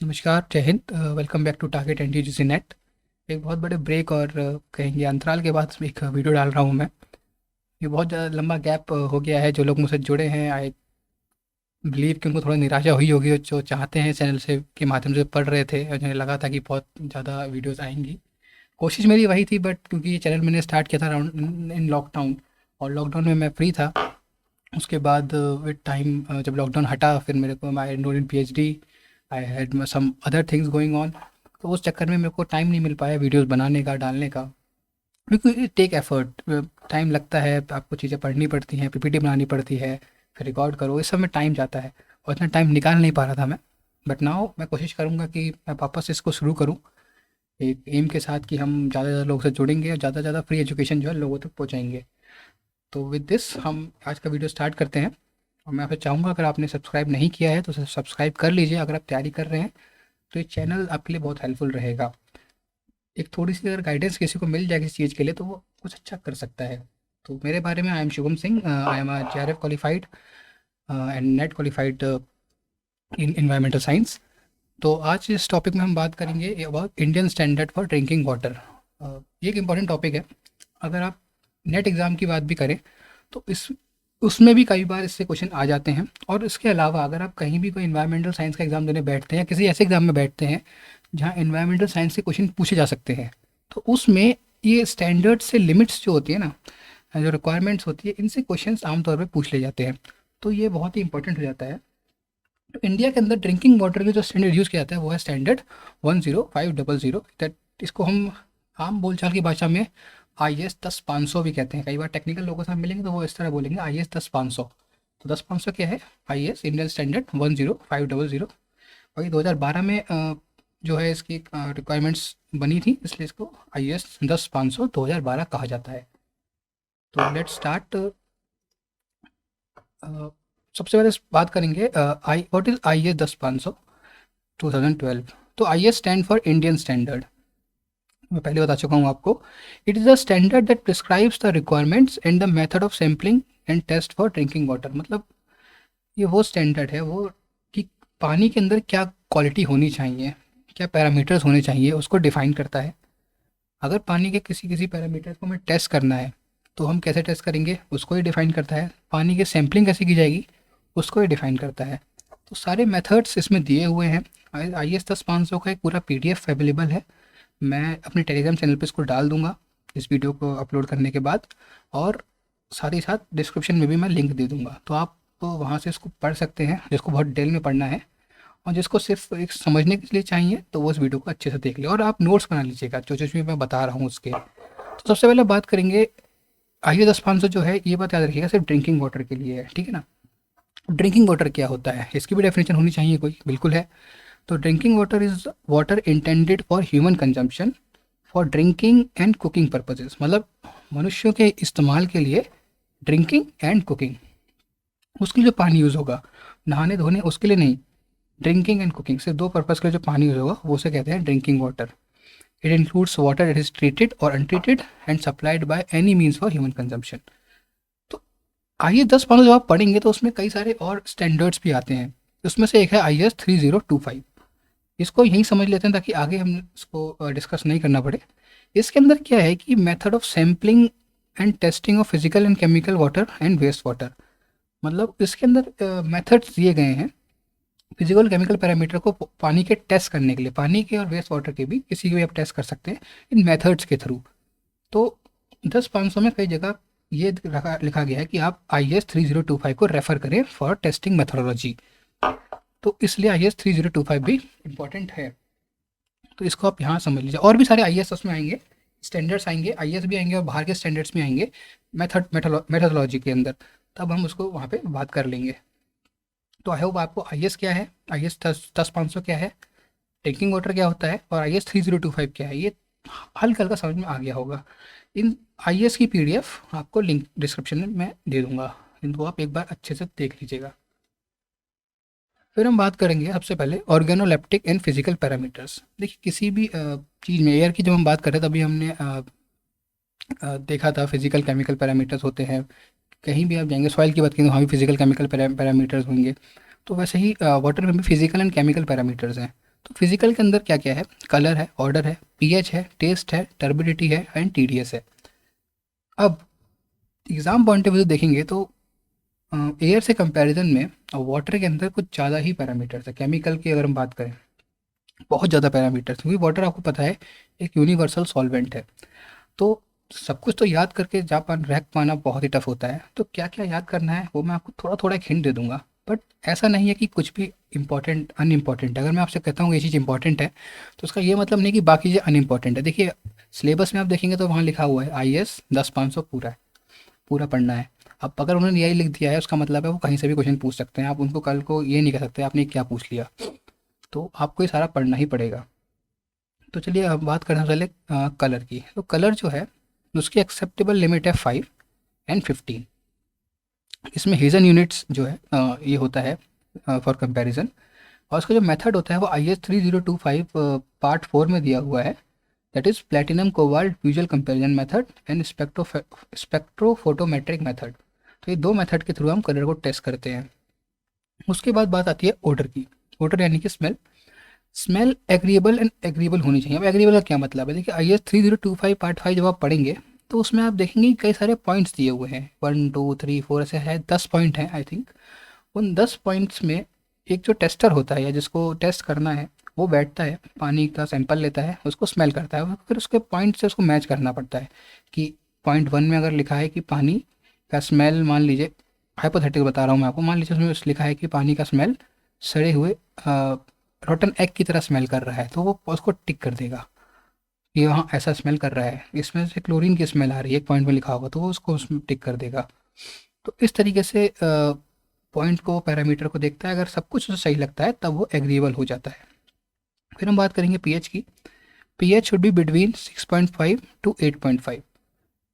नमस्कार, जय Hind. Welcome back to target NTGC net. एक बहुत बड़े ब्रेक और कहेंगे अंतराल के बाद एक वीडियो डाल रहा हूँ मैं। ये बहुत ज़्यादा लंबा गैप हो गया है। जो लोग मुझसे जुड़े हैं, आई बिलीव कि उनको थोड़ा निराशा हुई होगी, और जो चाहते हैं चैनल से के माध्यम से पढ़ रहे थे और जिन्हें लगा था कि बहुत ज़्यादा वीडियोज़ आएंगी। कोशिश मेरी वही थी, बट क्योंकि ये चैनल मैंने स्टार्ट किया था अराउंड इन लॉकडाउन, और लॉकडाउन में मैं फ्री था। उसके बाद विद टाइम जब लॉकडाउन हटा, फिर मेरे को I enrolled in PhD. I had some other things going on. तो उस चक्कर में मेरे को टाइम नहीं मिल पाया वीडियोस बनाने का, डालने का। क्योंकि टेक एफर्ट, टाइम लगता है, आपको चीज़ें पढ़नी पड़ती हैं, पीपीटी बनानी पड़ती है, फिर रिकॉर्ड करो, इस सब में टाइम जाता है। और इतना टाइम निकाल नहीं पा रहा था मैं। बट नाउ मैं कोशिश करूँगा कि मैं वापस इसको शुरू करूँ, एक एम के साथ कि हम ज़्यादा से ज़्यादा लोगों से जुड़ेंगे और ज़्यादा से ज़्यादा फ्री एजुकेशन जो है लोगों तक पहुँचाएंगे। तो विद दिस हम आज का वीडियो स्टार्ट करते हैं। और मैं आपसे चाहूँगा, अगर आपने सब्सक्राइब नहीं किया है तो सब्सक्राइब कर लीजिए। अगर आप तैयारी कर रहे हैं तो ये चैनल आपके लिए बहुत हेल्पफुल रहेगा। एक थोड़ी सी अगर गाइडेंस किसी को मिल जाए किसी चीज़ के लिए, तो वो कुछ अच्छा कर सकता है। तो मेरे बारे में, I am Shubham Singh. I am JRF qualified and net qualified in environmental science. तो आज इस टॉपिक में हम बात करेंगे about Indian standard for drinking water. ये एक इम्पॉर्टेंट टॉपिक है। अगर आप नेट एग्ज़ाम की बात भी करें तो इस उसमें भी कई बार इससे क्वेश्चन आ जाते हैं। और इसके अलावा अगर आप कहीं भी कोई इन्वायरमेंटल साइंस का एग्ज़ाम देने बैठते हैं या किसी ऐसे एग्ज़ाम में बैठते हैं जहाँ इन्वायरमेंटल साइंस के क्वेश्चन पूछे जा सकते हैं, तो उसमें ये स्टैंडर्ड से लिमिट्स जो होती है ना, जो रिक्वायरमेंट्स होती है, इनसे क्वेश्चंस आमतौर पे पूछ ले जाते हैं। तो ये बहुत ही इंपॉर्टेंट हो जाता है। तो इंडिया के अंदर ड्रिंकिंग वाटर के जो स्टैंडर्ड यूज़ किया जाता है वो है स्टैंडर्ड 10500। दैट इसको हम आम बोलचाल की भाषा में IS 10-500 भी कहते हैं। कई बार टेक्निकल लोगों से हम मिलेंगे तो वो इस तरह बोलेंगे IS 10-500। तो 10-500 क्या है? IS Indian standard 10500। वही 2012 में जो है इसकी रिक्वायरमेंट्स बनी थी, इसलिए इसको IS 10-500 2012 कहा जाता है। तो लेट्स स्टार्ट। सबसे पहले बात करेंगे आई व्हाट इज़ IS 10-500 2012। तो IS stand for Indian standard. मैं पहले बता चुका हूँ आपको। It is a standard that prescribes the requirements and the method of sampling and test for drinking water. मतलब ये वो स्टैंडर्ड है वो, कि पानी के अंदर क्या क्वालिटी होनी चाहिए, क्या पैरामीटर्स होने चाहिए, उसको डिफाइन करता है। अगर पानी के किसी किसी पैरामीटर्स को हमें टेस्ट करना है तो हम कैसे टेस्ट करेंगे, उसको ही डिफाइन करता है। पानी की सैम्पलिंग कैसे की जाएगी, उसको ही डिफाइन करता है। तो सारे मेथड्स इसमें दिए हुए हैं। IS 10-500 का एक पूरा PDF अवेलेबल है। मैं अपने टेलीग्राम चैनल पे इसको डाल दूंगा इस वीडियो को अपलोड करने के बाद। और साथ ही साथ डिस्क्रिप्शन में भी मैं लिंक दे दूंगा, तो आप वहाँ से इसको पढ़ सकते हैं, जिसको बहुत डिटेल में पढ़ना है। और जिसको सिर्फ एक समझने के लिए चाहिए तो वो उस वीडियो को अच्छे से देख ले, और आप नोट्स बना लीजिएगा जो जो भी मैं बता रहा हूँ उसके। तो सबसे पहले बात करेंगे IS 10-500 जो है, ये बात याद रखिएगा सिर्फ ड्रिंकिंग वाटर के लिए है, ठीक है ना। ड्रिंकिंग वाटर क्या होता है, इसकी भी डेफिनेशन होनी चाहिए कोई, बिल्कुल है। तो drinking water is water intended for human consumption for drinking and cooking purposes. मतलब मनुष्यों के इस्तेमाल के लिए ड्रिंकिंग एंड कुकिंग, उसके लिए जो पानी यूज़ होगा, नहाने धोने उसके लिए नहीं। ड्रिंकिंग एंड कुकिंग, सिर्फ दो पर्पज़ के लिए जो पानी यूज़ होगा वो उसे कहते हैं drinking water. It includes water that is treated और untreated and supplied by any means for human consumption. तो IS 10-500 जब आप पढ़ेंगे तो उसमें कई सारे और स्टैंडर्ड्स भी आते हैं। उसमें से एक है IS 3025। इसको यहीं समझ लेते हैं ताकि आगे हम इसको डिस्कस नहीं करना पड़े। इसके अंदर क्या है कि method of sampling and testing of physical and chemical water and waste water. मतलब इसके अंदर मेथड्स दिए गए हैं फिजिकल केमिकल पैरामीटर को पानी के टेस्ट करने के लिए। पानी के और वेस्ट वाटर के भी, किसी के भी आप टेस्ट कर सकते हैं इन मेथड्स के थ्रू। तो 10-500 में कई जगह ये लिखा गया है कि आप IS 3025 को रेफर करें फॉर टेस्टिंग मेथोडोलॉजी। तो इसलिए IS 3025 भी इम्पोर्टेंट है। तो इसको आप यहाँ समझ लीजिए। और भी सारे IS उसमें आएंगे, स्टैंडर्ड्स आएंगे, IS भी आएंगे और बाहर के स्टैंडर्ड्स भी आएंगे मेथोडोलॉजी के अंदर। तब हम उसको वहाँ पे बात कर लेंगे। तो आई होप आपको IS क्या है, IS 10-500 क्या है, ड्रिंकिंग वाटर क्या होता है, और IS 3025 क्या है, ये हल्का हल्का समझ में आ गया होगा। इन IS की PDF आपको लिंक डिस्क्रिप्शन में मैं दे दूंगा, इनको आप एक बार अच्छे से देख लीजिएगा। फिर हम बात करेंगे सबसे पहले ऑर्गेनोलेप्टिक एंड फिजिकल पैरामीटर्स। देखिए किसी भी चीज़ में, एयर की जब हम बात करें तभी हमने देखा था फिजिकल केमिकल पैरामीटर्स होते हैं। कहीं भी आप जाएंगे, सॉइल की बात करेंगे वहाँ भी फिजिकल केमिकल पैरामीटर्स होंगे। तो वैसे ही वाटर में भी फिजिकल एंड केमिकल पैरामीटर्स हैं। तो फिजिकल के अंदर क्या क्या है, कलर है, ऑर्डर है, पीएच है, टेस्ट है, टर्बिडिटी है एंड टीडीएस है। अब एग्ज़ाम पॉइंट ऑफ व्यू देखेंगे तो एयर से कंपैरिजन में वाटर के अंदर कुछ ज़्यादा ही पैरामीटर्स है। केमिकल की अगर हम बात करें, बहुत ज़्यादा पैरामीटर्स, क्योंकि वाटर आपको पता है एक यूनिवर्सल सॉल्वेंट है। तो सब कुछ तो याद करके जा पा रख पाना बहुत ही टफ होता है। तो क्या क्या याद करना है वो मैं आपको थोड़ा थोड़ा एक हिंट दे दूंगा, बट ऐसा नहीं है कि कुछ भी इंपॉर्टेंट अनइम्पॉर्टेंट है। अगर मैं आपसे कहता हूँ ये चीज़ इंपॉर्टेंट है तो उसका ये मतलब नहीं कि बाकी चीज़ें अनइम्पॉर्टेंट है। देखिए सिलेबस में आप देखेंगे तो वहाँ लिखा हुआ है IAS 10-500 पूरा है, पूरा पढ़ना है। अब अगर उन्होंने यही लिख दिया है उसका मतलब है वो कहीं से भी क्वेश्चन पूछ सकते हैं। आप उनको कल को ये नहीं कह सकते आपने क्या पूछ लिया, तो आपको ये सारा पढ़ना ही पड़ेगा। तो चलिए अब बात करना पहले कलर की। तो कलर जो है उसकी एक्सेप्टेबल लिमिट है 5 and 15। इसमें हेजन यूनिट्स जो है ये होता है फॉर कंपैरिजन। और उसका जो मेथड होता है वो IS 3025 पार्ट 4 में दिया हुआ है, that is platinum cobalt visual comparison method and spectrophotometric method. तो ये दो मेथड के थ्रू हम कलर को टेस्ट करते हैं। उसके बाद बात आती है ओडर की। ओडर यानी कि smell. Smell agreeable and agreeable होनी चाहिए। अब एग्रीएबल का क्या मतलब है, देखिए IS 3025 पार्ट 5 जब आप पढ़ेंगे तो उसमें आप देखेंगे कि कई सारे पॉइंट्स दिए हुए हैं, 1 2 3 4 ऐसे है 10 पॉइंट हैं आई थिंक। उन 10 पॉइंट्स में एक जो टेस्टर होता है या जिसको टेस्ट करना है वो बैठता है, पानी का सैंपल लेता है, उसको स्मेल करता है, फिर उसके पॉइंट से उसको मैच करना पड़ता है कि पॉइंट 1 में अगर लिखा है कि पानी का स्मेल, मान लीजिए हाइपोथेटिकल बता रहा हूँ मैं आपको, मान लीजिए उसमें लिखा है कि पानी का स्मेल सड़े हुए रोटन एग की तरह स्मेल कर रहा है, तो वो उसको टिक कर देगा कि हाँ ऐसा स्मेल कर रहा है। इसमें से क्लोरीन की स्मेल आ रही है एक पॉइंट में लिखा होगा तो वो उसको उसमें टिक कर देगा। तो इस तरीके से पॉइंट को, पैरामीटर को देखता है, अगर सब कुछ उसे सही लगता है तब वो एग्रीएबल हो जाता है। फिर हम बात करेंगे पीएच की। PH should be between 6.5 to 8.5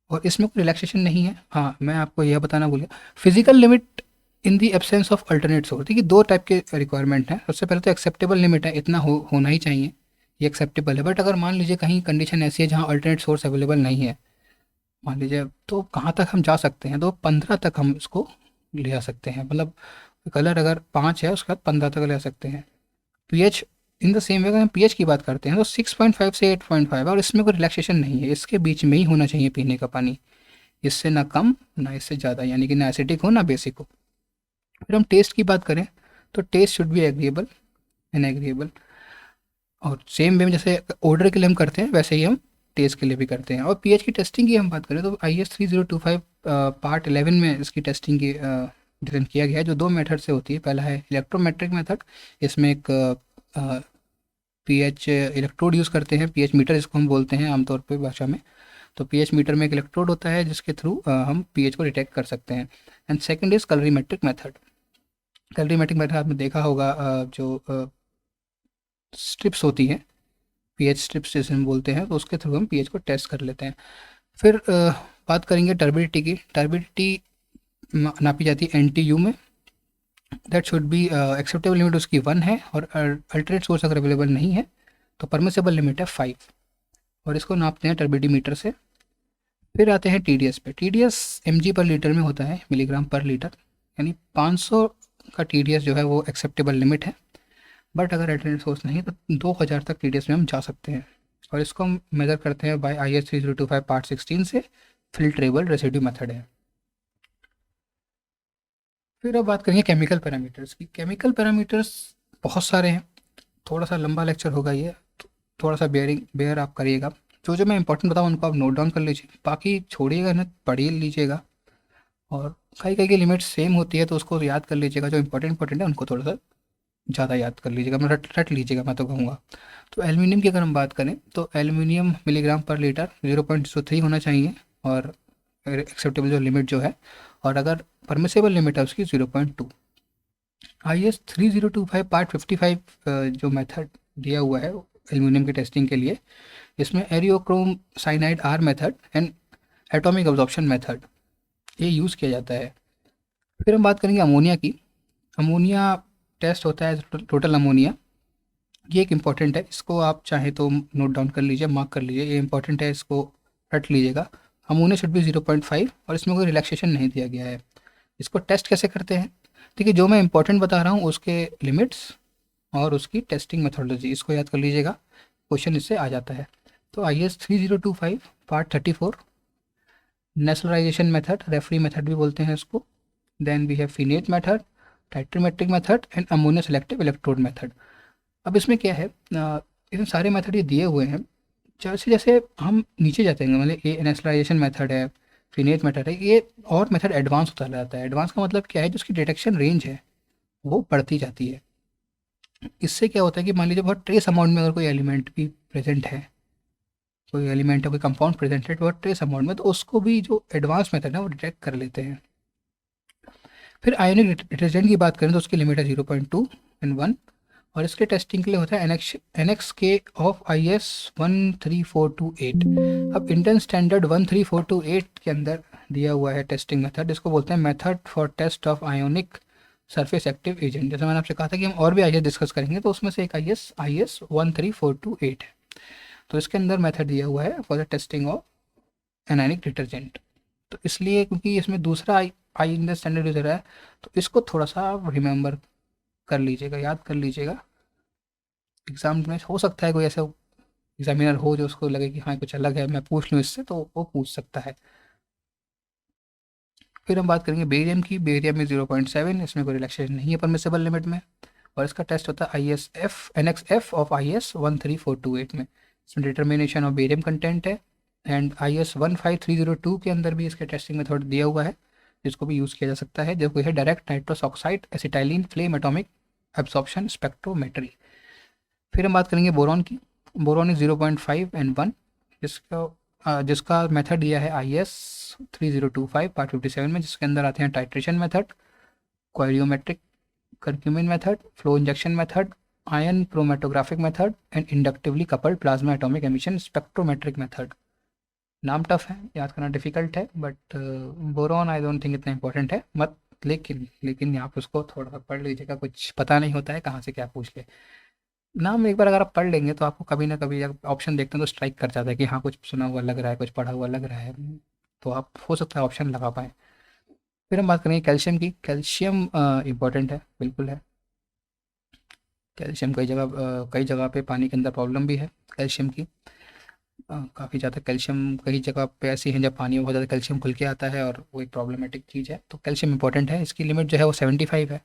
और इसमें कोई रिलैक्सेशन नहीं है। हाँ मैं आपको यह बताना भूल गया, physical limit in the absence of alternate source. देखिए दो टाइप के रिक्वायरमेंट हैं। सबसे पहले तो एक्सेप्टेबल लिमिट है, इतना होना ही चाहिए, ये एक्सेप्टेबल है। बट अगर मान लीजिए कहीं कंडीशन ऐसी है जहाँ अल्टरनेट सोर्स अवेलेबल नहीं है, मान लीजिए, तो कहाँ तक हम जा सकते हैं, तो 15 तक हम इसको ले आ सकते हैं। मतलब कलर अगर 5 है उसके बाद 15 तक ले आ सकते हैं। PH in the same way अगर हम पीएच की बात करते हैं तो 6.5 से 8.5, और इसमें कोई रिलैक्सेशन नहीं है, इसके बीच में ही होना चाहिए पीने का पानी, इससे ना कम ना इससे ज़्यादा, यानी कि ना एसिडिक हो ना बेसिक हो। फिर हम टेस्ट की बात करें तो test should be agreeable and agreeable, और सेम वे में जैसे ऑर्डर के लिए हम करते हैं वैसे ही हम टेस्ट के लिए भी करते हैं। और पीएच की टेस्टिंग की हम बात करें तो IS 3025 पार्ट 11 में इसकी टेस्टिंग की डिज़ाइन किया गया है, जो दो मेथड से होती है। पहला है इलेक्ट्रोमेट्रिक मेथड, इसमें एक पीएच इलेक्ट्रोड यूज़ करते हैं, पीएच मीटर इसको हम बोलते हैं आमतौर पे भाषा में। तो पीएच मीटर में एक इलेक्ट्रोड होता है जिसके थ्रू हम पीएच को डिटेक्ट कर सकते हैं। And second is कलरीमेट्रिक method. कलरीमेट्रिक method आपने देखा होगा, जो स्ट्रिप्स होती हैं, पीएच स्ट्रिप्स जैसे हम बोलते हैं, तो उसके थ्रू हम पीएच को टेस्ट कर लेते हैं। फिर बात करेंगे टर्बिडिटी की। टर्बिडिटी नापी जाती है NTU में। That should be acceptable limit उसकी 1 है, और अल्टरनेट सोर्स अगर अवेलेबल नहीं है तो परमिसेबल लिमिट है 5, और इसको नापते हैं टर्बिडी मीटर से। फिर आते हैं TDS पे। TDS mg/लीटर में होता है, मिलीग्राम पर लीटर, यानी 500 का TDS जो है वो एक्सेप्टेबल लिमिट है। बट अगर अल्टरनेट सोर्स नहीं तो 2000 तक TDS में हम जा सकते हैं, और इसको हम मेज़र करते हैं बाय IS 3025 पार्ट 16 से, फिल्ट्रेबल रेसिड्यू मेथड है। फिर अब बात करेंगे केमिकल पैरामीटर्स की। केमिकल पैरामीटर्स बहुत सारे हैं, थोड़ा सा लंबा लेक्चर होगा ये, तो थोड़ा सा बेयर आप करिएगा। जो जो मैं इंपॉर्टेंट बताऊँ उनको आप नोट डाउन कर लीजिए, बाकी छोड़िएगा ना, पढ़ ही लीजिएगा। और कई कई की लिमिट सेम होती है तो उसको याद कर लीजिएगा, जो इंपॉर्टेंट है उनको थोड़ा सा ज़्यादा याद कर लीजिएगा, मैं रट रट लीजिएगा मैं तो कहूँगा। तो एल्यूमिनियम की अगर हम बात करें तो एल्यूमिनियम मिलीग्राम पर लीटर 0.03 होना चाहिए, और एक्सेप्टेबल जो लिमिट जो है, और अगर परमिसेबल लिमिट है उसकी 0.2। IS 3025 पार्ट 55 जो मेथड दिया हुआ है एल्यूमिनियम की टेस्टिंग के लिए, इसमें eriochrome cyanide R method and atomic absorption method ये यूज़ किया जाता है। फिर हम बात करेंगे अमोनिया की। अमोनिया टेस्ट होता है टोटल अमोनिया, ये एक इम्पॉर्टेंट है, इसको आप चाहें तो नोट डाउन कर लीजिए, मार्क कर लीजिए, ये इंपॉर्टेंट है, इसको रट लीजिएगा। अमोनिया शुड बी 0.5, और इसमें कोई रिलैक्सेशन नहीं दिया गया है। इसको टेस्ट कैसे करते हैं, देखिए जो मैं इंपॉर्टेंट बता रहा हूँ उसके लिमिट्स और उसकी टेस्टिंग मेथोडोलॉजी, इसको याद कर लीजिएगा, क्वेश्चन इससे आ जाता है। तो IS 3025 part 34, nesslerization method, referee method भी बोलते हैं इसको। Then we have phenate method, titrimetric method and ammonia selective electrode method. अब इसमें क्या है, इसमें सारे मेथड ये दिए हुए हैं। जैसे जैसे हम नीचे जाते हैं, मतलब ये नेशनलाइजेशन मेथड है, फिनेट मेथड है, ये और मेथड एडवांस होता जाता है। एडवांस का मतलब क्या है, जो उसकी डिटेक्शन रेंज है वो बढ़ती जाती है। इससे क्या होता है कि मान लीजिए बहुत ट्रेस अमाउंट में अगर कोई एलिमेंट भी प्रेजेंट है, कोई एलिमेंट है, कोई कंपाउंड प्रेजेंट है बहुत ट्रेस अमाउंट में, तो उसको भी जो एडवांस मेथड है वो डिटेक्ट कर लेते हैं। फिर आयोनिक डिटर्जेंट की बात करें तो उसकी लिमिट है 0.2 एंड 1, और इसके टेस्टिंग के लिए होता है एनएक्स के ऑफ IS 13428। अब इंडियन स्टैंडर्ड 13428 के अंदर दिया हुआ है टेस्टिंग मेथड, जिसको बोलते हैं method for test of ionic surface active agent. जैसे मैंने आपसे कहा था कि हम और भी IS डिस्कस करेंगे, तो उसमें से एक IS 13428 है। तो इसके अंदर मेथड दिया हुआ है for the testing of anionic detergent. तो इसलिए क्योंकि इसमें दूसरा आई इन द स्टैंडर्ड यूजर है, तो इसको थोड़ा सा रिमेंबर कर लीजिएगा, याद कर लीजिएगा। एग्जाम में हो सकता है कोई ऐसा एग्जामिनर हो जो उसको लगे कि हाँ कुछ अलग है, मैं पूछ लूँ इससे, तो वो पूछ सकता है। फिर हम बात करेंगे बेरियम की। बेरियम में 0.7, इसमें कोई रिलैक्सेशन नहीं है परमिसेबल लिमिट में, और इसका टेस्ट होता है NXF ऑफ IS 13428 में। इसमें डिटर्मिनेशन ऑफ बेरियम कंटेंट है। एंड IS 15302 के अंदर भी इसके टेस्टिंग मेथड दिया हुआ है, जिसको भी यूज़ किया जा सकता है, जो कोई है direct nitrous oxide acetylene flame atomic absorption spectrometry. फिर हम बात करेंगे बोरॉन की। बोरॉन इज 0.5 एंड 1, जिसका मेथड दिया है IS 3025 पार्ट 57 में, जिसके अंदर आते हैं titration method, colorimetric curcumin method, flow injection method, ion chromatographic method and inductively coupled plasma atomic emission spectrometric method. नाम टफ है, याद करना डिफिकल्ट है, but boron I don't think इतना इंपॉर्टेंट है मत, लेकिन आप उसको थोड़ा सा पढ़ लीजिएगा, कुछ पता नहीं होता है कहाँ से क्या पूछ ले। नाम एक बार अगर आप पढ़ लेंगे तो आपको कभी ना कभी जब ऑप्शन देखते हैं तो स्ट्राइक कर जाता है कि हाँ कुछ सुना हुआ लग रहा है, कुछ पढ़ा हुआ लग रहा है, तो आप हो सकता है ऑप्शन लगा पाएँ। फिर हम बात करेंगे कैल्शियम की। कैल्शियम इंपॉर्टेंट है, बिल्कुल है। कैल्शियम कई जगह पे पानी के अंदर प्रॉब्लम भी है कैल्शियम की। काफ़ी ज़्यादा कैल्शियम कई जगह पे ऐसी हैं जब पानी में बहुत ज़्यादा कैल्शियम खुल के आता है, और वो एक प्रॉब्लमेटिक चीज़ है। तो कैल्शियम इंपॉर्टेंट है। इसकी लिमिट जो है वो 75 है,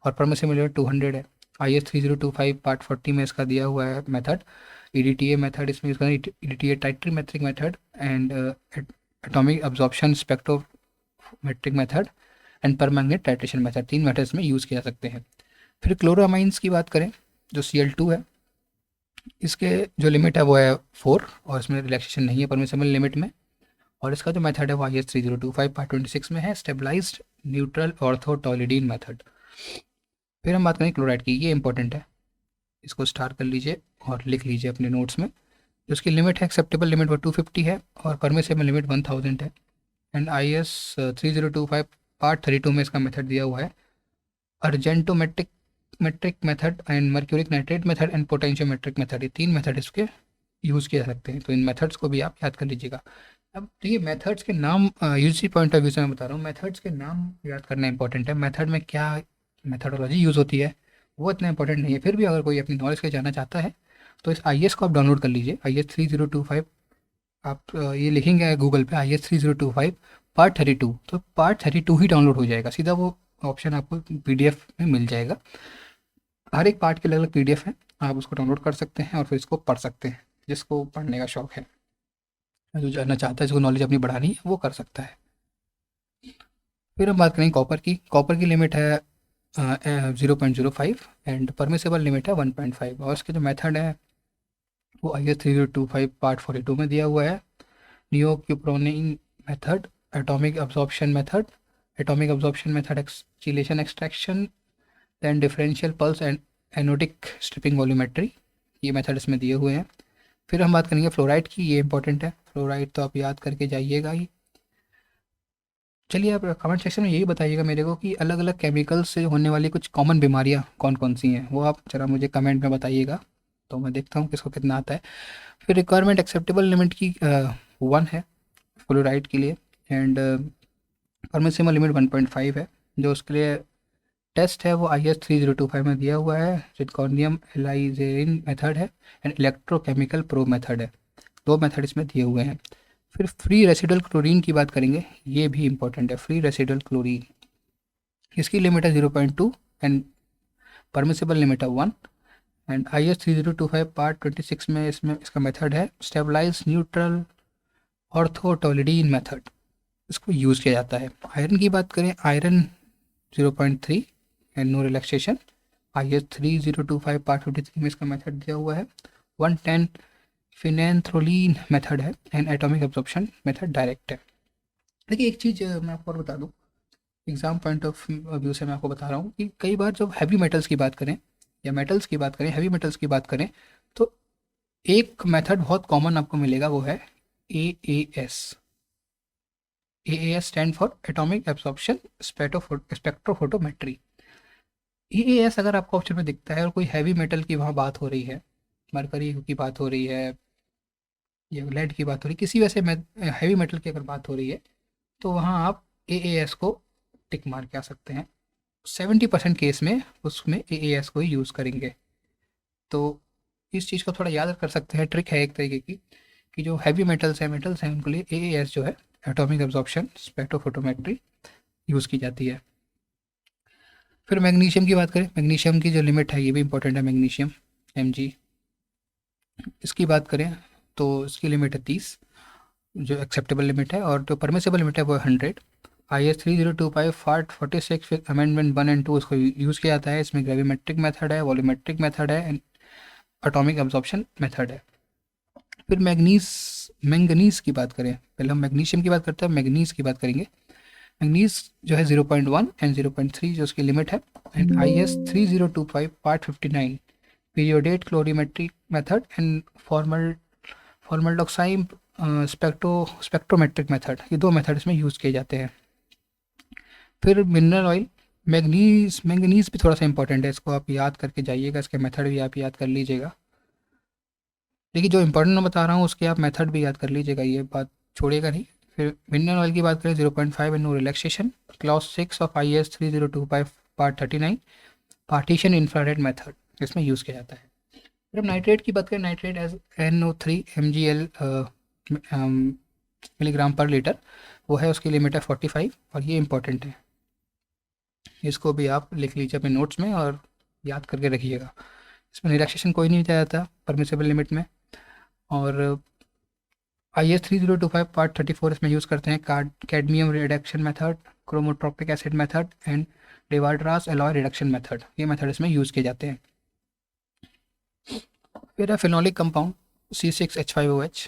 और परमिसिबल लिमिट 200 है। IS 3025 पार्ट 40 में इसका दिया हुआ है मेथड EDTA मेथड। इसमें इसका EDTA titrimetric method and atomic absorption spectrometric method and permanganate titration method, 3 methods में यूज़ किया जा सकते हैं। फिर क्लोरोमाइंस की बात करें, जो Cl2 है, इसके जो लिमिट है वो है 4, और इसमें रिलैक्सेशन नहीं है परमिसिबल लिमिट में। और इसका जो मेथड है वो IS 3025 पार्ट 26 में है, स्टेबलाइज्ड न्यूट्रल ऑर्थोटोलिडीन मेथड। फिर हम बात करें क्लोराइड की। ये इंपॉर्टेंट है, इसको स्टार कर लीजिए और लिख लीजिए अपने नोट्स में। जो उसकी लिमिट है, एक्सेप्टेबल लिमिट वो 250 है, और परमिसिबल लिमिट 1000 है। एंड IS 3025 पार्ट 32 में इसका मेथड दिया हुआ है argentometric metric method and mercuric nitrate method and potentiometric method. ये 3 मेथड इसके यूज़ किए जा सकते हैं, तो इन मेथड्स को भी आप याद कर लीजिएगा। अब तो ये मेथड्स के नाम यूजी पॉइंट ऑफ व्यू से मैं बता रहा हूँ, मेथड्स के नाम याद करना इंपॉर्टेंट है। मेथड में क्या मेथडोलॉजी यूज़ होती है वो इतना इंपॉर्टेंट नहीं है। फिर भी अगर कोई अपनी नॉलेज के जानना चाहता है तो इस IS को आप डाउनलोड कर लीजिए, IS 3025। आप ये लिखेंगे गूगल पे IS 3025 पार्ट 32, तो पार्ट 32 ही डाउनलोड हो जाएगा सीधा, वो ऑप्शन आपको PDF में मिल जाएगा। हर एक पार्ट के अलग अलग PDF है, आप उसको डाउनलोड कर सकते हैं और फिर इसको पढ़ सकते हैं, जिसको पढ़ने का शौक है, जो जानना चाहता है, जिसको नॉलेज अपनी बढ़ानी है, वो कर सकता है। फिर हम बात करेंगे कॉपर की। कॉपर की लिमिट है 0.05 एंड परमिसेबल लिमिट है 1.5, और इसके जो मेथड है वो IS 3025 पार्ट 42 में दिया हुआ है। Neocuproine method, atomic absorption method, chelation extraction, then differential pulse and anodic stripping voltammetry, ये मेथड इसमें दिए हुए हैं। फिर हम बात करेंगे फ्लोराइड की। ये इंपॉर्टेंट है, फ्लोराइड तो आप याद करके जाइएगा ही। चलिए आप कमेंट सेक्शन में यही बताइएगा मेरे को कि अलग अलग केमिकल्स से होने वाली कुछ कॉमन बीमारियां कौन कौन सी हैं, वो आप जरा मुझे कमेंट में बताइएगा, तो मैं देखता हूँ किसको कितना आता है। फिर रिक्वायरमेंट एक्सेप्टेबल लिमिट की 1 है फ्लोराइड के लिए, एंड परमिसिबल लिमिट 1.5 है। जो उसके लिए टेस्ट है वो IS 3025 में दिया हुआ है। जिरकोनियम एलाइजेरिन मेथड है एंड इलेक्ट्रोकेमिकल प्रो मेथड है, दो मेथड इसमें दिए हुए हैं। फिर फ्री रेसिडुअल क्लोरीन की बात करेंगे, ये भी इंपॉर्टेंट है। फ्री रेसिडुअल क्लोरीन, इसकी लिमिट है 0.2 एंड परमिसिबल लिमिट है 1। एंड IS 3025 पार्ट 26 में इसमें इसका मेथड है स्टेबलाइज न्यूट्रल ऑर्थोटोलिडीन मेथड, इसको यूज़ किया जाता है। आयरन की बात करें, iron 0.3 and no relaxation. IS 3025 part 53 में इसका मेथड दिया हुआ है 110 फिनेंथ्रोलीन मेथड है and atomic absorption method direct है। देखिए एक चीज़ मैं आपको और बता दूँ, एग्जाम पॉइंट ऑफ व्यू से मैं आपको बता रहा हूँ कि कई बार जब हैवी मेटल्स की बात करें या मेटल्स की बात करें, हैवी मेटल्स की बात करें, तो एक मेथड बहुत कॉमन आपको मिलेगा, वो है AAS। AAS stand for atomic absorption spectrophotometry. AAS अगर आपको ऑप्शन में दिखता है और कोई हैवी मेटल की वहाँ बात हो रही है, मरकरी की बात हो रही है या लेड की बात हो रही है, किसी वैसे हैवी मेटल की अगर बात हो रही है, तो वहाँ आप AAS को टिक मार के आ सकते हैं। 70% केस में उसमें AAS को ही यूज़ करेंगे। तो इस चीज़ को थोड़ा याद कर सकते हैं, ट्रिक है एक तरीके की, कि जो हैवी मेटल्स हैं उनके लिए AAS जो है एटॉमिक एब्जॉर्प्शन स्पेक्ट्रोफोटोमेट्री यूज़ की जाती है। फिर मैग्नीशियम की बात करें, मैग्नीशियम की जो लिमिट है ये भी इंपॉर्टेंट है, मैग्नीशियम Mg, इसकी बात करें तो इसकी लिमिट है 30, जो एक्सेप्टेबल लिमिट है, और जो परमिसिबल लिमिट है वो है 100। IS 3025 part 46 with amendment 1 and 2 इसको यूज़ किया जाता है। इसमें ग्रेविमेट्रिक मेथड है, वॉल्यूमेट्रिक मेथड है एंड एटॉमिक एब्जॉर्प्शन मेथड है। फिर मैंगनीज की बात करें, पहले हम मैग्नीशियम की बात करते हैं, मैंगनीज की बात करेंगे। मैंगनीज जो है 0.1 एंड 0.3 जो उसकी लिमिट है। And IS 3025 part 59 periodate colorimetric method and formaldoxime spectrometric method, ये दो मेथड इसमें यूज़ किए जाते हैं। फिर मिनरल ऑयल, मैंगनीज भी थोड़ा सा इंपॉर्टेंट है, इसको आप याद करके जाइएगा, इसके मेथड भी आप याद कर लीजिएगा। देखिए जो इंपॉर्टेंट मैं बता रहा हूँ उसके आप मेथड भी याद कर लीजिएगा, ये बात छोड़िएगा नहीं। फिर मिनरल ऑयल की बात करें 0.5 and no relaxation, clause 6 of IS 3025 part 39 partition infrared method, इसमें यूज़ किया जाता है। फिर हम नाइट्रेट की बात करें, nitrate as NO3 mgl milligram पर लीटर, वो है, उसकी लिमिट है 45 और ये इंपॉर्टेंट है, इसको भी आप लिख लीजिए अपने नोट्स में और याद करके रखिएगा। इसमें रिलैक्सेशन कोई नहीं दिया जाता परमिसिबल लिमिट में। और IS 3025 पार्ट 34 इसमें यूज़ करते हैं cadmium reduction method, chromotropic acid method and Devarda's alloy reduction method, ये मेथड इसमें यूज़ किए जाते हैं। फिर है फिनोलिक कंपाउंड C6H5OH,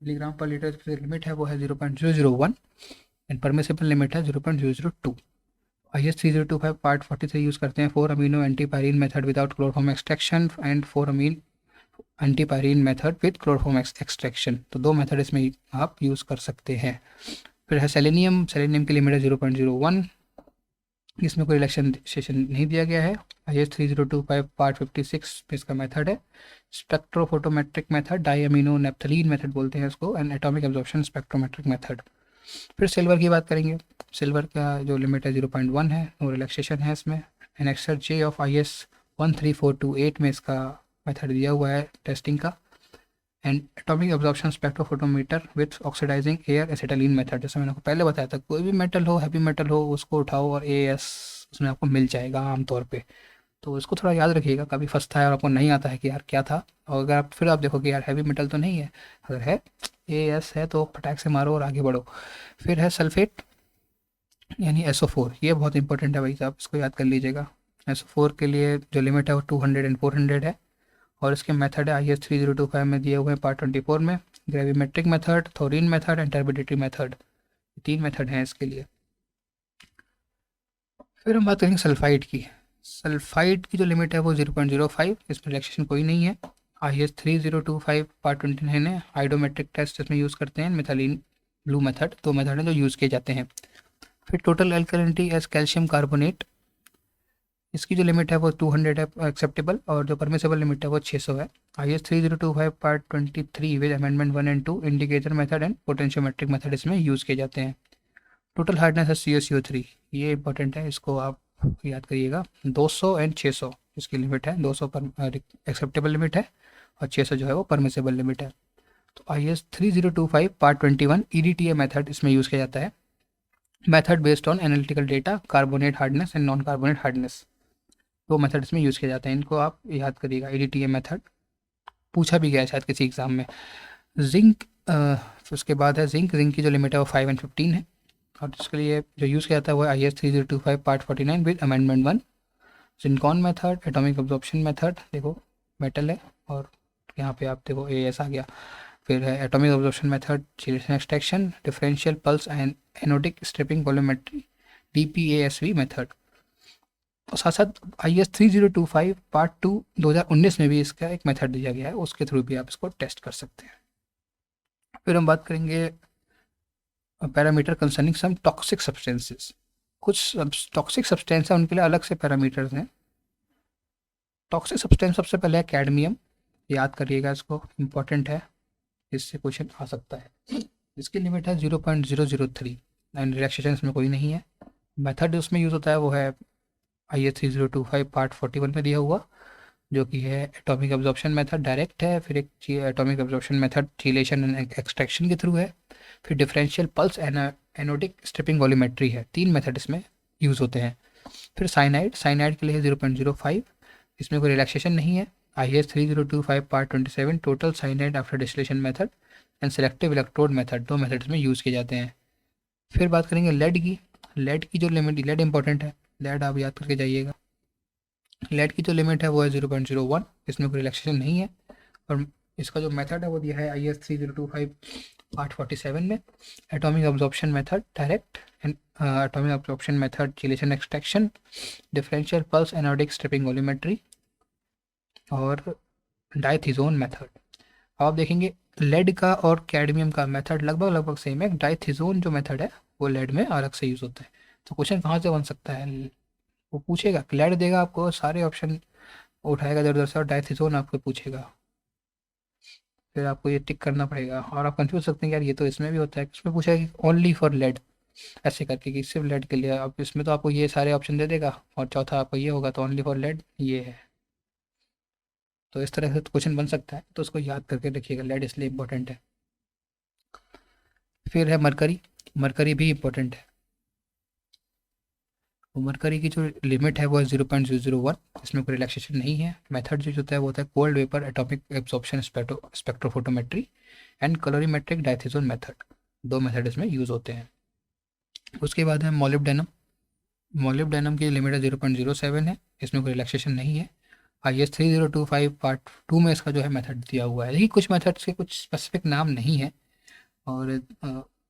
मिलीग्राम पर लीटर लिमिट है वो है 0.001 एंड परमिसिबल लिमिट है 0.002। IS 3025 पार्ट 43 यूज़ करते हैं 4 amino antipyrine method without chloroform extraction and 4 amine antipyrine method with chloroform extraction, तो दो मेथड इसमें आप यूज़ कर सकते हैं। फिर है सेलेनियम, सेलेनियम की लिमिट है 0.01, इसमें कोई रिलैक्सेशन नहीं दिया गया है। IS 3025 पार्ट 56 में इसका मेथड है स्पेक्ट्रोफोटोमेट्रिक मेथड, डाईअमीनो नेप्थलीन मेथड बोलते हैं इसको, and atomic absorption spectrometric method. फिर सिल्वर की बात करेंगे, सिल्वर का जो लिमिट है 0.1 है, नो रिलैक्सेशन है इसमें। एनेक्सर J ऑफ IS 13428 में इसका मेथड दिया हुआ है टेस्टिंग का। And atomic absorption spectrophotometer with oxidising air acetylene method, जैसे मैंने आपको पहले बताया था, कोई भी मेटल हो, हैवी मेटल हो, उसको उठाओ और AS उसमें आपको मिल जाएगा आमतौर पे। तो इसको थोड़ा याद रखिएगा, कभी फंसता है और आपको नहीं आता है कि यार क्या था, और अगर आप फिर आप देखो कि यार हैवी मेटल तो नहीं है, अगर है AS है तो फटाक से मारो और आगे बढ़ो। फिर है सल्फेट यानी SO4, ये बहुत इंपॉर्टेंट है भाई साहब, इसको याद कर लीजिएगा। SO4 के लिए जो लिमिट है वो 200 एंड 400 है, और इसके मेथड है IS 3025 में दिए हुए हैं पार्ट 24 में, gravimetric method, thorin method and turbidity method, तीन मेथड हैं इसके लिए। फिर हम बात करेंगे सल्फाइड की, सल्फाइड की जो लिमिट है वो 0.05, इसमें रिलैक्सेशन कोई नहीं है। IS 3025 पार्ट 29 है, आइडोमेट्रिक टेस्ट इसमें यूज़ करते हैं, मिथाइलिन ब्लू मेथड, दो मेथड हैं जो यूज़ किए जाते हैं। फिर total alkalinity as calcium carbonate, इसकी जो लिमिट है वो 200 है एक्सेप्टेबल, और जो परमिसिबल लिमिट है वो 600 है। IS 3025 part 23 with amendment 1 and 2 indicator method and potentiometric method इसमें यूज़ किए जाते हैं। टोटल हार्डनेस है CaCO3, ये इंपॉर्टेंट है, इसको आप याद करिएगा 200 एंड 600 इसकी लिमिट है। 200 पर एक्सेप्टेबल लिमिट है और 600 जो है वो परमिसेबल लिमिट है। तो IS 3025 पार्ट 21 EDTA मेथड इसमें यूज़ किया जाता है। Method based on analytical data, carbonate hardness and non carbonate hardness, दो मेथड इसमें यूज़ किए जाते हैं। इनको आप याद करिएगा। EDTA मेथड पूछा भी गया है शायद किसी एग्जाम में। जिंक उसके बाद है जिंक। जिंक की जो लिमिट है वो 5 एंड 15 है और इसके लिए जो यूज़ किया जाता है वो IS 3025 part 49 with amendment 1। Zincon method, atomic absorption method, देखो मेटल है और यहाँ पे आप देखो AS आ गया। फिर है atomic absorption method, chelation extraction, differential pulse and anodic stripping voltammetry, DPASV method. और साथ साथ IS 3025 पार्ट 2 2019 में भी इसका एक मेथड दिया गया है, उसके थ्रू भी आप इसको टेस्ट कर सकते हैं। फिर हम बात करेंगे पैरामीटर कंसर्निंग सम टॉक्सिक सब्सटेंसेस। कुछ टॉक्सिक सब्सटेंस है, उनके लिए अलग से पैरामीटर्स हैं। टॉक्सिक सब्सटेंस सबसे पहले है कैडमियम। याद करिएगा, इसको इम्पोर्टेंट है, इससे क्वेश्चन आ सकता है। इसकी लिमिट है 0.003 एंड रिलैक्सेशन इसमें कोई नहीं है। मेथड उसमें यूज़ होता है वो है IS 3025 पार्ट 41 में दिया हुआ, जो कि है एटॉमिक एब्जॉर्प्शन मेथड, डायरेक्ट है। फिर एक atomic absorption method chelation and extraction के थ्रू है। फिर differential pulse anodic stripping voltammetry है। 3 मेथड इसमें यूज़ होते हैं। फिर साइनाइड, साइनाइड के लिए 0.05, इसमें कोई रिलैक्सेशन नहीं है। IS 3025 part 27 total cyanide after distillation method and selective electrode method, दो मेथड्स में यूज़ किए जाते हैं। फिर बात करेंगे लेड की। लेड की जो लिमिट, लेड इंपॉर्टेंट है, लेड आप याद करके जाइएगा। लेड की जो लिमिट है वो है 0.01, इसमें कोई रिलैक्सेशन नहीं है। और इसका जो मेथड है वो दिया है IS 3025 पार्ट 47 में। Atomic absorption method direct and atomic absorption method chelation extraction, differential pulse anodic stripping voltammetry और डाइथिजोन मेथड। अब आप देखेंगे लेड का और कैडमियम का मेथड लगभग लगभग सेम है। डाइथिजोन जो मेथड है वो लेड में अलग से यूज़ होता है। तो क्वेश्चन कहाँ से बन सकता है, वो पूछेगा, लेड देगा आपको, सारे ऑप्शन उठाएगा इधर उधर से और डाइथिजोन आपको पूछेगा, फिर आपको ये टिक करना पड़ेगा और आप कंफ्यूज सकते हैं कि यार ये तो इसमें भी होता है। इसमें पूछेगा कि ओनली फॉर लेड, ऐसे करके कि सिर्फ लेड के लिए। अब इसमें तो आपको ये सारे ऑप्शन दे देगा और चौथा आपको ये होगा, तो ओनली फॉर लेड ये है। तो इस तरह से क्वेश्चन बन सकता है, तो उसको याद करके रखिएगा, लेड इसलिए इंपॉर्टेंट है। फिर है मरकरी। मरकरी भी इंपॉर्टेंट है। तो मरकरी की जो लिमिट है वो है 0.001, इसमें कोई रिलैक्सेशन नहीं है। मेथड जो होता है वो होता है cold vapour atomic absorption spectrophotometry and colorimetric dithizone method, दो मेथड इसमें यूज़ होते हैं। उसके बाद है मोलिब्डेनम। मोलिब्डेनम की लिमिट है 0.07 है, इसमें कोई रिलैक्सेशन नहीं है। IS 3025 पार्ट 2 में इसका जो है मेथड दिया हुआ है। देखिए कुछ मेथड्स के कुछ स्पेसिफिक नाम नहीं है और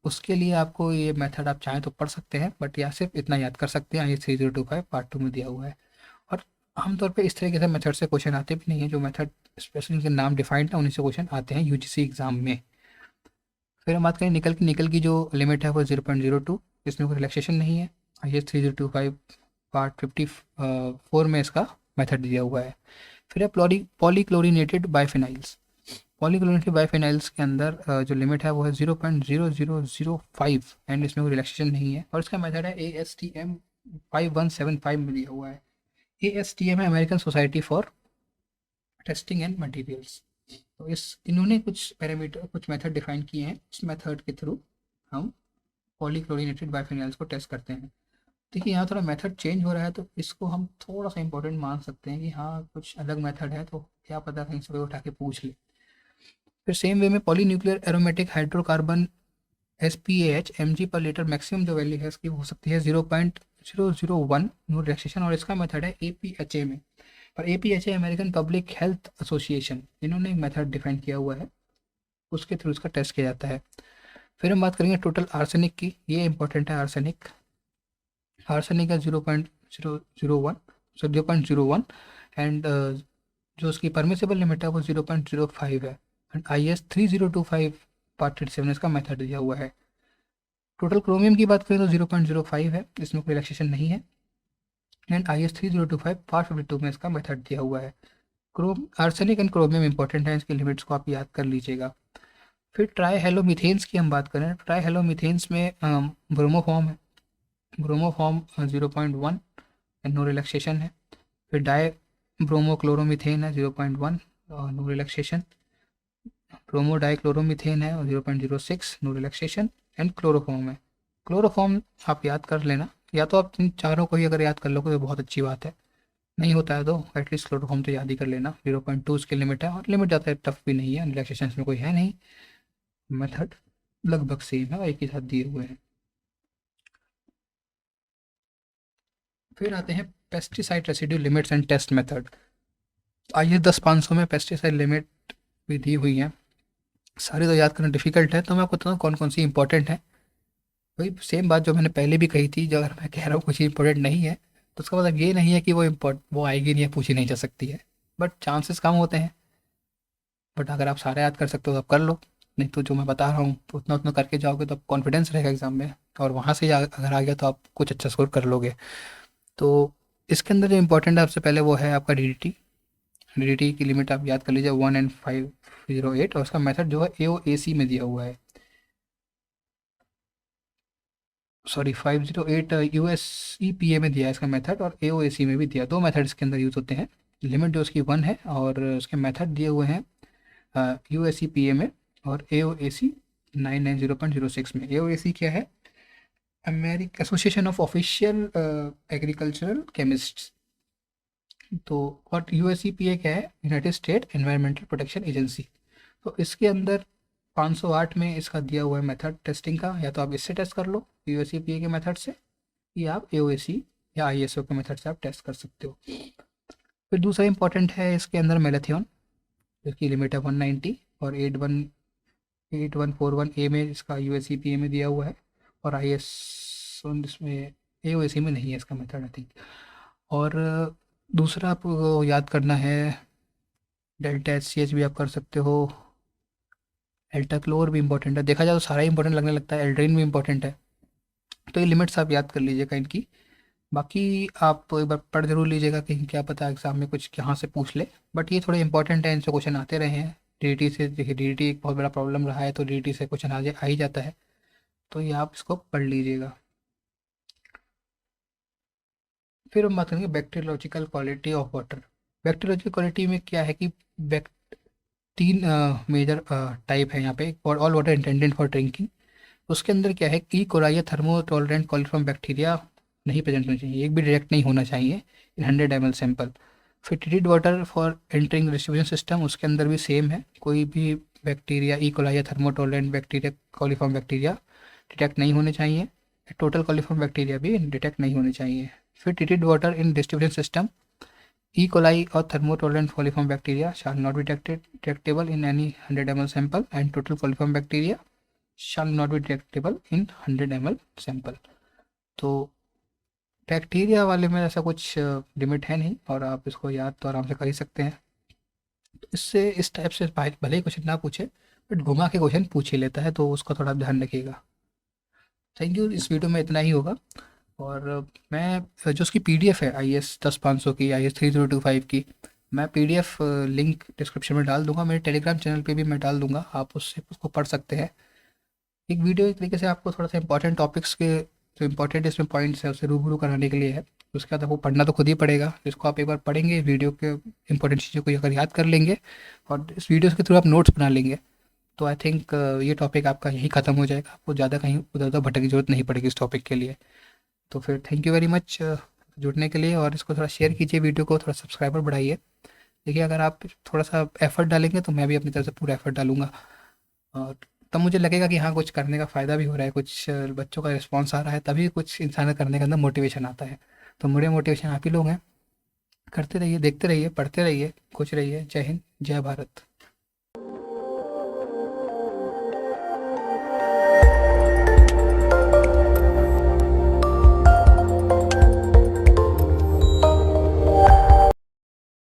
उसके लिए आपको ये मेथड आप चाहें तो पढ़ सकते हैं, बट या सिर्फ इतना याद कर सकते हैं, IS 3025 पार्ट 2 में दिया हुआ है। और आमतौर पे इस तरीके से मेथड से क्वेश्चन आते भी नहीं है, जो मेथड स्पेशली के नाम डिफाइंड है उन्हीं से क्वेश्चन आते हैं UGC एग्जाम में। फिर हम बात करें निकल की। निकल की जो लिमिट है वो 0.02, इसमें कोई रिलैक्सेशन नहीं है। IS 3025 पार्ट 54 में इसका मेथड दिया हुआ है। फिर है पॉलीक्लोरिनेटेड बाइफिनाइल्स। पॉलीक्लोरिनेटेड बाइफिनाइल्स के अंदर जो लिमिट है वो है 0.0005 एंड इसमें कोई रिलैक्सेशन नहीं है। और इसका मेथड है ASTM 5175 में दिया हुआ है। ASTM है American society for testing and materials. तो इन्होंने कुछ पैरामीटर, कुछ मेथड डिफाइन किए हैं, इस मेथड के थ्रू हम पॉलीक्लोरिनेटेड बाइफिनाइल्स को टेस्ट करते हैं। देखिए यहाँ थोड़ा मेथड चेंज हो रहा है, तो इसको हम थोड़ा सा इंपॉर्टेंट मान सकते हैं कि हाँ कुछ अलग मेथड है, तो क्या पता कहीं से कोई उठा के पूछ ले। फिर सेम वे में polynuclear aromatic hydrocarbon SPAH mg पर लीटर मैक्सिमम जो वैल्यू है इसकी हो सकती है 0.001 नो रिलैक्सेशन, और इसका मेथड है APHA में। पर APHA American public health association, इन्होंने एक मेथड डिफाइन किया हुआ है, उसके थ्रू इसका टेस्ट किया जाता है। फिर हम बात करेंगे टोटल आर्सेनिक की। ये इंपॉर्टेंट है आर्सेनिक। आर्सेनिक का 0.01 एंड जो उसकी परमिसेबल लिमिट है वो 0.05 है। एंड IS 3025 पार्ट 37 इसका मेथड दिया हुआ है। टोटल क्रोमियम की बात करें तो 0.05 है, इसमें कोई रिलैक्सेशन नहीं है। एंड IS 3025 पार्ट 52 में इसका मेथड दिया हुआ है। आर्सेनिक एंड क्रोमियम इंपॉर्टेंट है, इसकी लिमिट्स को आप याद कर लीजिएगा। फिर ट्राई हेलोमीथेन्स की हम बात करें, ट्राई हेलोमीथेन्स में ब्रोमोफॉर्म है। ब्रोमोफॉर्म 0.1 नो रिलैक्सेशन है। फिर डाई ब्रोमोक्लोरोमीथेन है 0.1 और no relaxation. Bromodichloromethane है और 0.06 नो रिलैक्सेशन। एंड क्लोरोफॉर्म है। क्लोरोफॉर्म आप याद कर लेना, या तो आप इन चारों को ही अगर याद कर लोगे तो बहुत अच्छी बात है, नहीं होता है तो एटलीस्ट क्लोरोफॉर्म तो याद ही कर लेना। 0.2 उसकी लिमिट है, और लिमिट ज़्यादा टफ भी नहीं है, रिलैक्सेशन में कोई है नहीं। मेथड लगभग सेम है और एक ही साथ दिए हुए हैं। फिर आते हैं pesticide residue limits and test method. आइए 10-500 में पेस्टिसाइड लिमिट भी दी हुई हैं। सारी तो याद करना डिफिकल्ट है, तो मैं आपको बताता हूँ कौन कौन सी इंपॉर्टेंट है। वही सेम बात जो मैंने पहले भी कही थी, जो अगर मैं कह रहा हूँ कुछ इंपॉर्टेंट नहीं है तो उसका मतलब ये नहीं है कि वो आएगी नहीं, या पूछी नहीं जा सकती है, बट चांसेस कम होते हैं। बट अगर आप सारे याद कर सकते हो तो आप कर लो, नहीं तो जो मैं बता रहा हूँ तो उतना उतना करके जाओगे तो आप कॉन्फिडेंस रहेगा एग्जाम में, और वहाँ से अगर आ गया तो आप कुछ अच्छा स्कोर कर लोगे। तो इसके अंदर जो इंपॉर्टेंट है सबसे पहले वो है आपका डीडीटी। डीडीटी की लिमिट आप याद कर लीजिए 1 and 508, और उसका मेथड जो है AOAC में दिया हुआ है। सॉरी 508 USEPA में दिया है इसका मेथड, और AOAC में भी दिया, दो मेथड इसके अंदर यूज़ होते हैं। लिमिट जो उसकी 1 है, और उसके मेथड दिए हुए हैं USEPA में और AOAC 990.06 में। AOAC क्या है? American association of official agricultural chemists. तो और USEPA क्या है? United state environmental protection agency. तो इसके अंदर 508 में इसका दिया हुआ है मेथड टेस्टिंग का, या तो आप इससे टेस्ट कर लो USEPA के मेथड से, या आप AOAC या ISO के मेथड से आप टेस्ट कर सकते हो। फिर दूसरा इंपॉर्टेंट है इसके अंदर मेलेथियन, जिसकी लिमिट है 190, और 8141A में इसका USEPA में दिया हुआ है, और ISO इसमें AOAC में नहीं है इसका मेथड आई थिंक। और दूसरा आपको याद करना है डेल्टा HCH भी आप कर सकते हो। एल्टाक्लोर भी इंपॉर्टेंट है, देखा जाए तो सारा ही इंपॉर्टेंट लगने लगता है, एल्ड्रिन भी इंपॉर्टेंट है। तो ये लिमिट्स आप याद कर लीजिएगा इनकी। बाकी आप एक बार पढ़ जरूर लीजिएगा, कहीं क्या पता एग्जाम में कुछ यहाँ से पूछ ले, बट ये थोड़े इंपॉर्टेंट है, इनसे क्वेश्चन आते रहे हैं। डीटी से देखिए, डीटी एक बहुत बड़ा प्रॉब्लम रहा है, तो डीटी से क्वेश्चन आ ही जाता है, तो ये आप इसको पढ़ लीजिएगा। फिर हम बात करेंगे bacteriological quality of water. Bacteriological quality में क्या है कि बैक तीन मेजर टाइप है यहाँ पे। और all water intended for drinking, उसके अंदर क्या है कि कोराइया थर्मो टॉलरेंट कॉलिफॉर्म बैक्टीरिया नहीं प्रेजेंट होना चाहिए, एक भी डिटेक्ट नहीं होना चाहिए इन 100 ml सैंपल। फिर treated water for entering distribution system, उसके अंदर भी सेम है, कोई भी bacteria E coli thermo tolerant bacteria coliform bacteria detect नहीं होने चाहिए। टोटल कॉलिफॉर्म बैक्टीरिया भी डिटेक्ट नहीं होने चाहिए। फिर treated water in distribution system, E. coli or thermotolerant coliform bacteria shall not be detectable in any 100 ml sample, and total coliform bacteria shall not be detectable in 100 ml sample। तो bacteria वाले में ऐसा कुछ limit है नहीं, और आप इसको याद तो आराम से कर ही सकते हैं। तो इससे इस टाइप से भले ही क्वेश्चन ना पूछे, बट घुमा के क्वेश्चन पूछ ही लेता है, तो उसका थोड़ा ध्यान रखिएगा। थैंक यू, इस वीडियो में इतना ही होगा। और मैं जो उसकी PDF है IAS 10-500 की, IAS 3025 की, मैं PDF लिंक डिस्क्रिप्शन में डाल दूंगा, मेरे टेलीग्राम चैनल पे भी मैं डाल दूंगा, आप उससे उसको पढ़ सकते हैं। एक वीडियो एक तरीके से आपको थोड़ा सा इंपॉर्टेंट टॉपिक्स के जो इंपॉर्टेंट इसमें पॉइंट्स है उसे रूबरू कराने के लिए है। उसके बाद आपको पढ़ना तो खुद ही पड़ेगा, जिसको आप एक बार पढ़ेंगे वीडियो के इंपॉर्टेंट चीज़ों को अगर याद कर लेंगे, और इस वीडियो के थ्रू आप नोट्स बना लेंगे, तो आई थिंक ये टॉपिक आपका यही ख़त्म हो जाएगा, आपको ज़्यादा कहीं उधर उधर भटकने की जरूरत नहीं पड़ेगी इस टॉपिक के लिए। तो फिर थैंक यू वेरी मच जुड़ने के लिए, और इसको थोड़ा शेयर कीजिए, वीडियो को थोड़ा सब्सक्राइबर बढ़ाइए। देखिए, अगर आप थोड़ा सा एफर्ट डालेंगे तो मैं भी अपनी तरफ से पूरा एफर्ट डालूंगा, और तब मुझे लगेगा कि हाँ कुछ करने का फ़ायदा भी हो रहा है, कुछ बच्चों का रिस्पॉन्स आ रहा है, तभी कुछ इंसान करने के अंदर मोटिवेशन आता है। तो मेरे मोटिवेशन आप ही लोग हैं। करते रहिए, देखते रहिए, पढ़ते रहिए, खुश रहिए। जय हिंद, जय भारत।